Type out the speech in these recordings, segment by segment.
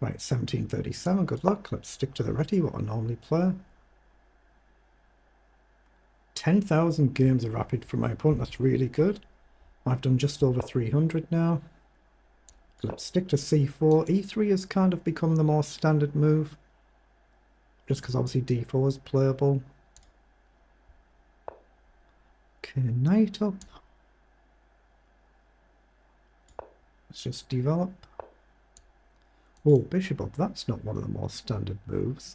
Right, 1737, good luck. Let's stick to the ready, what I normally play. 10,000 games of rapid from my opponent, that's really good. I've done just over 300 now. Let's stick to c4. e3 has kind of become the more standard move, just because obviously d4 is playable. Okay, knight up. Let's just develop. Oh, bishop up, that's not one of the more standard moves.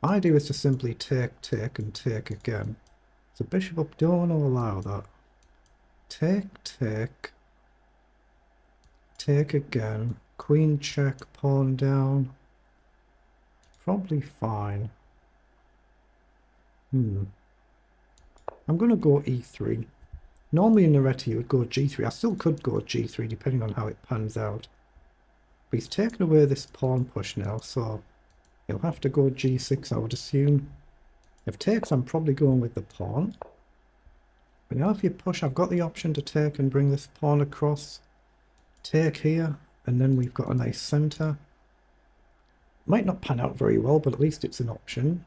Idea is to simply take, take, and take again. So bishop up, don't want to allow that. Take, take, take again. Queen check, pawn down. Probably fine. I'm going to go e3. Normally in Naretti you would go g3. I still could go g3 depending on how it pans out. But he's taken away this pawn push now, so he'll have to go g6, I would assume. If takes, I'm probably going with the pawn. But now if you push, I've got the option to take and bring this pawn across. Take here, and then we've got a nice centre. Might not pan out very well, but at least it's an option.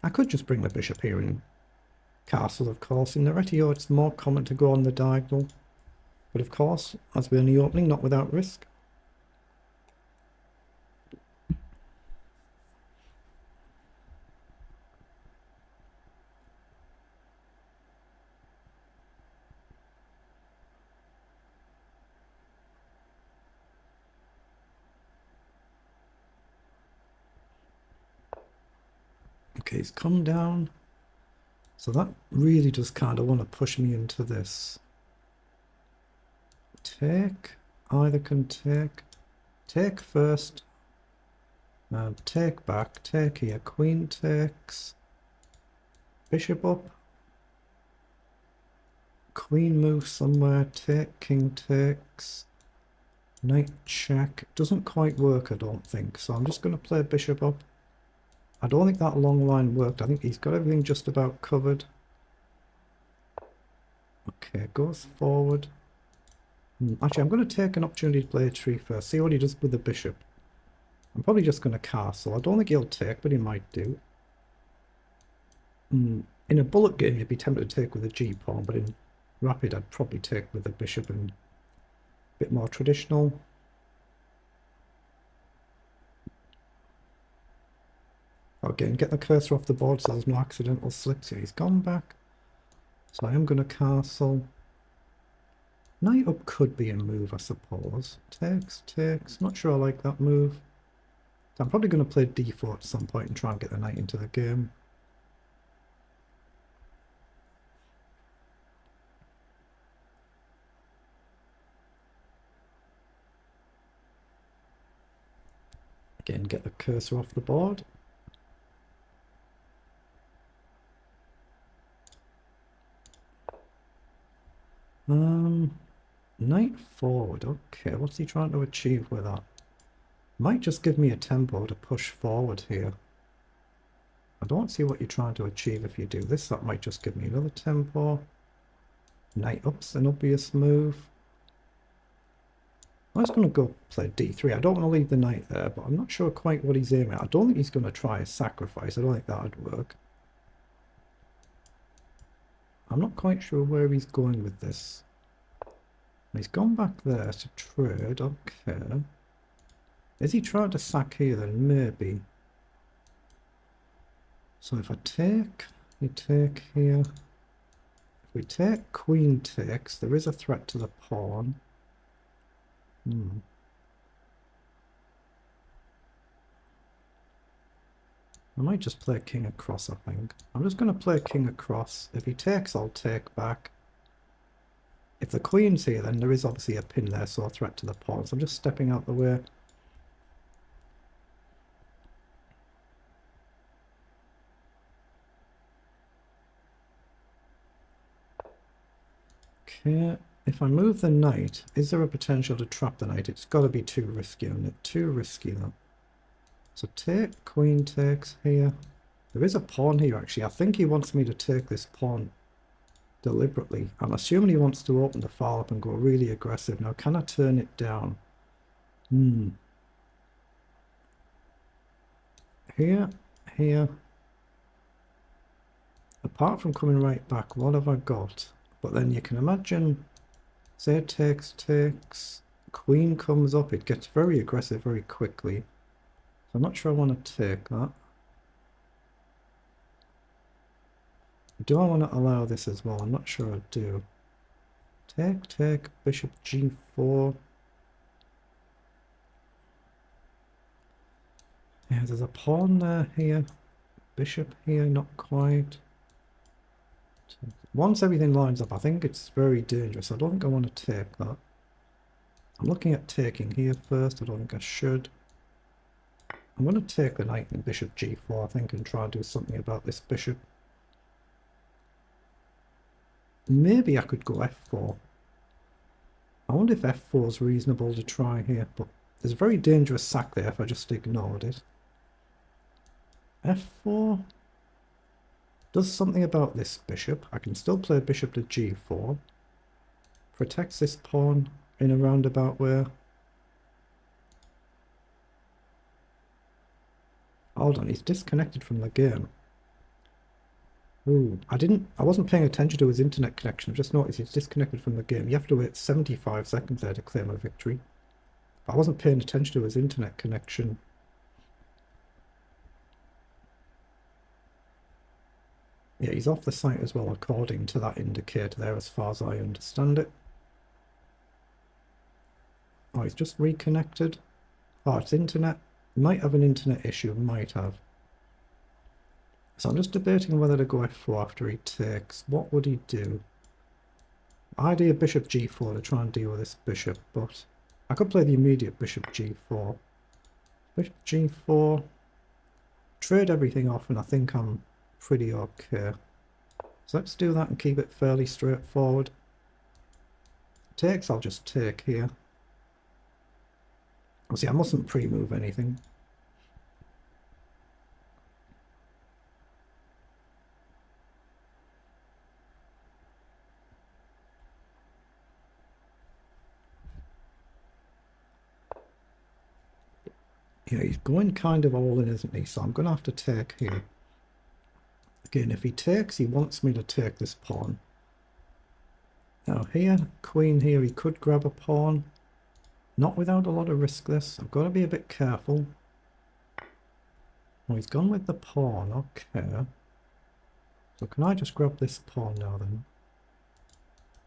I could just bring the bishop here and castle, of course. In the Naretti, it's more common to go on the diagonal. But of course, as we're in the opening, not without risk. Okay, he's come down. So that really does kind of want to push me into this. Take, either can take. Take first. Take back, take here. Queen takes. Bishop up. Queen moves somewhere. Take, king takes. Knight check. Doesn't quite work, I don't think. So I'm just going to play bishop up. I don't think that long line worked. I think he's got everything just about covered. Okay, goes forward. Actually, I'm going to take an opportunity to play h3 first. See what he does with the bishop. I'm probably just going to castle. I don't think he'll take, but he might do. In a bullet game, you'd be tempted to take with a g-pawn, but in rapid, I'd probably take with the bishop and a bit more traditional. Again, get the cursor off the board so there's no accidental slips here. He's gone back. So I am going to castle. Knight up could be a move, I suppose. Takes, takes. Not sure I like that move. So I'm probably going to play d4 at some point and try and get the knight into the game. Again, get the cursor off the board. Knight forward. Okay, what's he trying to achieve with that? Might just give me a tempo to push forward here. I don't see what you're trying to achieve if you do this. That might just give me another tempo. Knight up's an obvious move. I was going to go play d3. I don't want to leave the knight there, but I'm not sure quite what he's aiming at. I don't think he's going to try a sacrifice. I don't think that would work. I'm not quite sure where he's going with this. He's gone back there to trade. Okay. Is he trying to sack here then? Maybe. So if I take, you take here. If we take queen takes, there is a threat to the pawn. I might just play king across, I think. I'm just going to play king across. If he takes, I'll take back. If the queen's here, then there is obviously a pin there, so a threat to the pawn. So I'm just stepping out the way. Okay, if I move the knight, is there a potential to trap the knight? It's got to be too risky, isn't it? Too risky, though. So take, queen takes here. There is a pawn here, actually. I think he wants me to take this pawn deliberately. I'm assuming he wants to open the file up and go really aggressive. Now, can I turn it down? Here, here. Apart from coming right back, what have I got? But then you can imagine, say takes, queen comes up, it gets very aggressive very quickly. So I'm not sure I want to take that. Do I want to allow this as well? I'm not sure I do. Take, bishop g4. Yeah, there's a pawn there, here. Bishop here, not quite. Once everything lines up, I think it's very dangerous. I don't think I want to take that. I'm looking at taking here first. I don't think I should. I'm going to take the knight and bishop g4, I think, and try and do something about this bishop. Maybe I could go f4. I wonder if f4 is reasonable to try here, but there's a very dangerous sack there if I just ignored it. f4 does something about this bishop. I can still play bishop to g4. Protects this pawn in a roundabout way. Hold on, he's disconnected from the game. Ooh, I wasn't paying attention to his internet connection. I've just noticed he's disconnected from the game. You have to wait 75 seconds there to claim a victory. I wasn't paying attention to his internet connection. Yeah, he's off the site as well, according to that indicator there, as far as I understand it. Oh, he's just reconnected. Oh, it's internet. Might have an internet issue, might have. So I'm just debating whether to go f4 after he takes. What would he do? Idea bishop g4 to try and deal with this bishop, but I could play the immediate bishop g4. Bishop g4. Trade everything off and I think I'm pretty okay. So let's do that and keep it fairly straightforward. Takes, I'll just take here. See, I mustn't pre-move anything. Yeah, he's going kind of all in, isn't he? So I'm going to have to take here. Again, if he takes, he wants me to take this pawn. Now here, queen here, he could grab a pawn. Not without a lot of risk this. I've got to be a bit careful. Oh, he's gone with the pawn. Okay. So can I just grab this pawn now then?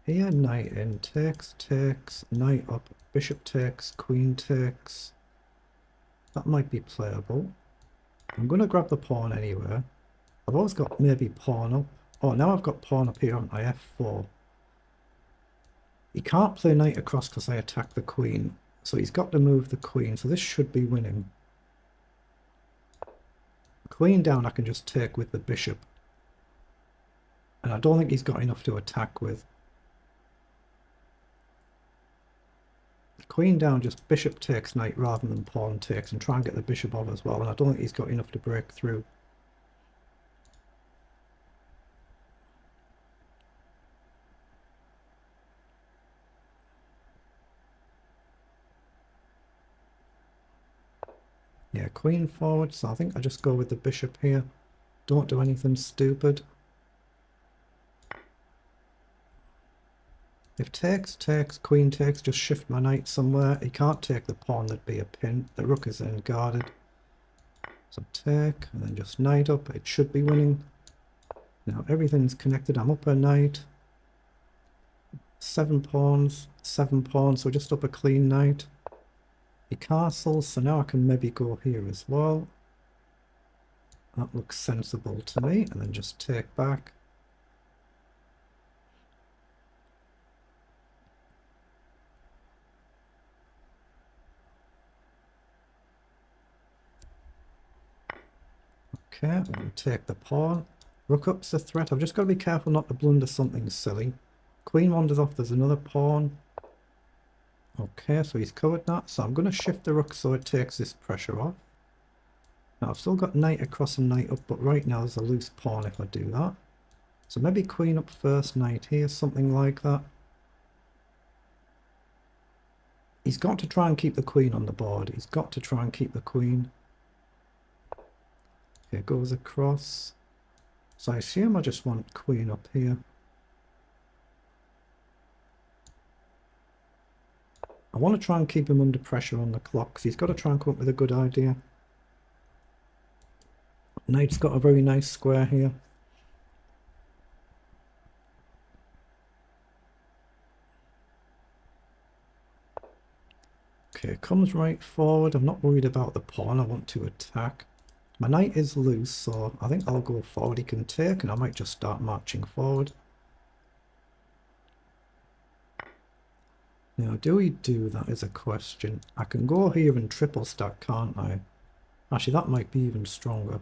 Here, knight in. Takes, knight up. Bishop takes, queen takes. That might be playable. I'm going to grab the pawn anyway. I've always got maybe pawn up. Oh, now I've got pawn up here on my f4. He can't play knight across because I attack the queen. So he's got to move the queen. So this should be winning. Queen down I can just take with the bishop. And I don't think he's got enough to attack with. Queen down, just bishop takes knight rather than pawn takes, and try and get the bishop off as well. And I don't think he's got enough to break through. Yeah, queen forward, so I think I just go with the bishop here. Don't do anything stupid. If takes, queen takes, just shift my knight somewhere. He can't take the pawn, that'd be a pin. The rook is then guarded. So take, and then just knight up. It should be winning. Now everything's connected. I'm up a knight. 7 pawns, so just up a clean knight. He castles, so now I can maybe go here as well. That looks sensible to me, and then just take back. Okay, I'm going to take the pawn. Rook up's a threat. I've just got to be careful not to blunder something silly. Queen wanders off, there's another pawn. Okay, so he's covered that. So I'm going to shift the rook so it takes this pressure off. Now I've still got knight across and knight up, but right now there's a loose pawn if I do that. So maybe queen up first, knight here, something like that. He's got to try and keep the queen on the board. He's got to try and keep the queen. Here goes across. So I assume I just want queen up here. I want to try and keep him under pressure on the clock, because he's got to try and come up with a good idea. Knight's got a very nice square here. Okay, comes right forward. I'm not worried about the pawn. I want to attack. My knight is loose, so I think I'll go forward. He can take, and I might just start marching forward. Now, do we do that is a question. I can go here and triple stack, can't I? Actually, that might be even stronger.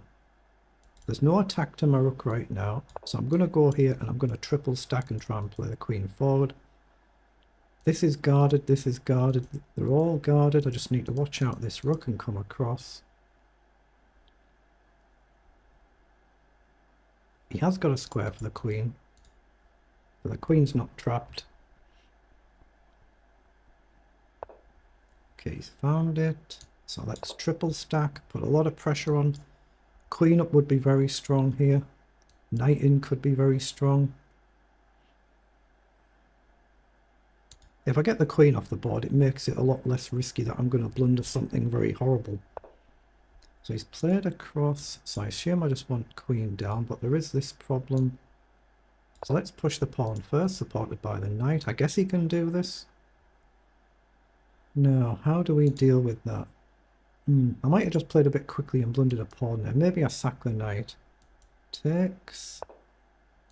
There's no attack to my rook right now, so I'm going to go here and I'm going to triple stack and try and play the queen forward. This is guarded, this is guarded, they're all guarded. I just need to watch out this rook and come across. He has got a square for the queen, but the queen's not trapped. Okay, he's found it. So let's triple stack, put a lot of pressure on. Queen up would be very strong here. Knight in could be very strong. If I get the queen off the board, it makes it a lot less risky that I'm going to blunder something very horrible. So he's played across, so I assume I just want queen down, but there is this problem. So let's push the pawn first, supported by the knight. I guess he can do this. Now, how do we deal with that? I might have just played a bit quickly and blundered a pawn there. Maybe I sack the knight. Takes.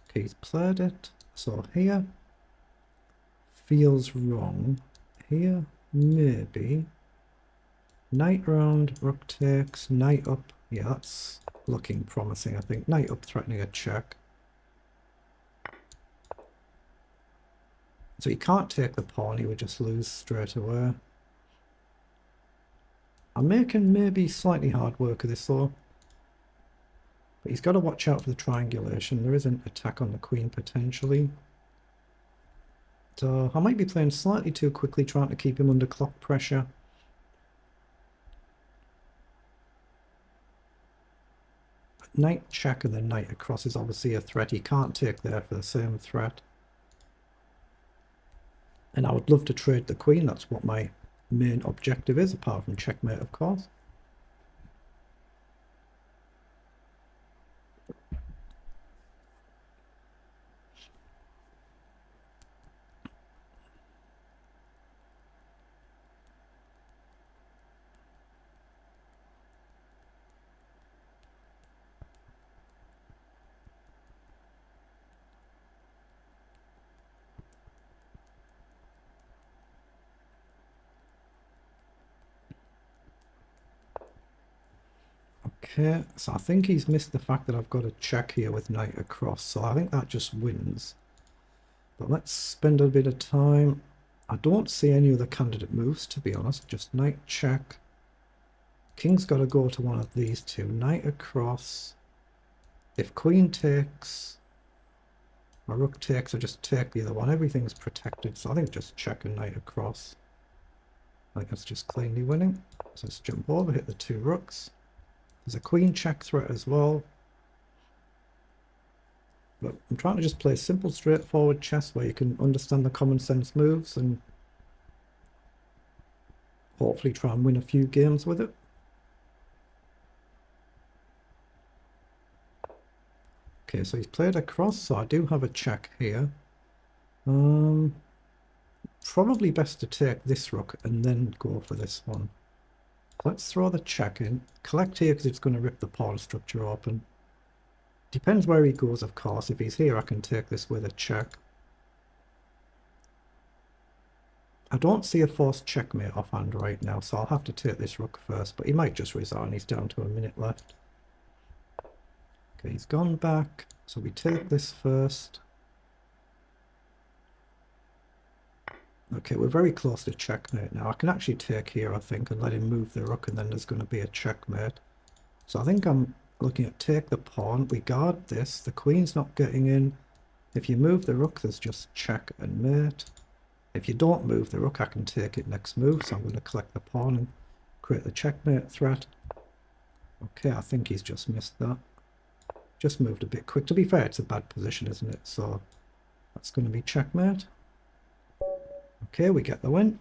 Okay, he's played it. So here feels wrong. Here, maybe. Knight round, rook takes, knight up. Yeah, that's looking promising, I think. Knight up threatening a check. So he can't take the pawn, he would just lose straight away. I'm making maybe slightly hard work of this though. But he's got to watch out for the triangulation. There is an attack on the queen potentially. So I might be playing slightly too quickly, trying to keep him under clock pressure. But knight check and then knight across is obviously a threat. He can't take there for the same threat. And I would love to trade the queen. That's what my main objective is, apart from checkmate, of course. Okay, so I think he's missed the fact that I've got a check here with knight across, so I think that just wins. But let's spend a bit of time. I don't see any other candidate moves, to be honest. Just knight check. King's got to go to one of these two. Knight across. If queen takes, or rook takes, I just take the other one. Everything's protected, so I think just check and knight across. I think that's just cleanly winning. So let's jump over, hit the two rooks. There's a queen check threat as well. But I'm trying to just play simple, straightforward chess where you can understand the common sense moves and hopefully try and win a few games with it. Okay, so he's played across, so I do have a check here. Probably best to take this rook and then go for this one. Let's throw the check in. Collect here because it's going to rip the pawn structure open. Depends where he goes, of course. If he's here, I can take this with a check. I don't see a forced checkmate offhand right now, so I'll have to take this rook first, but he might just resign. He's down to a minute left. Okay, he's gone back, so we take this first. Okay, we're very close to checkmate now. I can actually take here, I think, and let him move the rook, and then there's going to be a checkmate. So I think I'm looking at take the pawn. We guard this. The queen's not getting in. If you move the rook, there's just check and mate. If you don't move the rook, I can take it next move, so I'm going to collect the pawn and create the checkmate threat. Okay, I think he's just missed that. Just moved a bit quick. To be fair, it's a bad position, isn't it? So that's going to be checkmate. Okay, we get the win.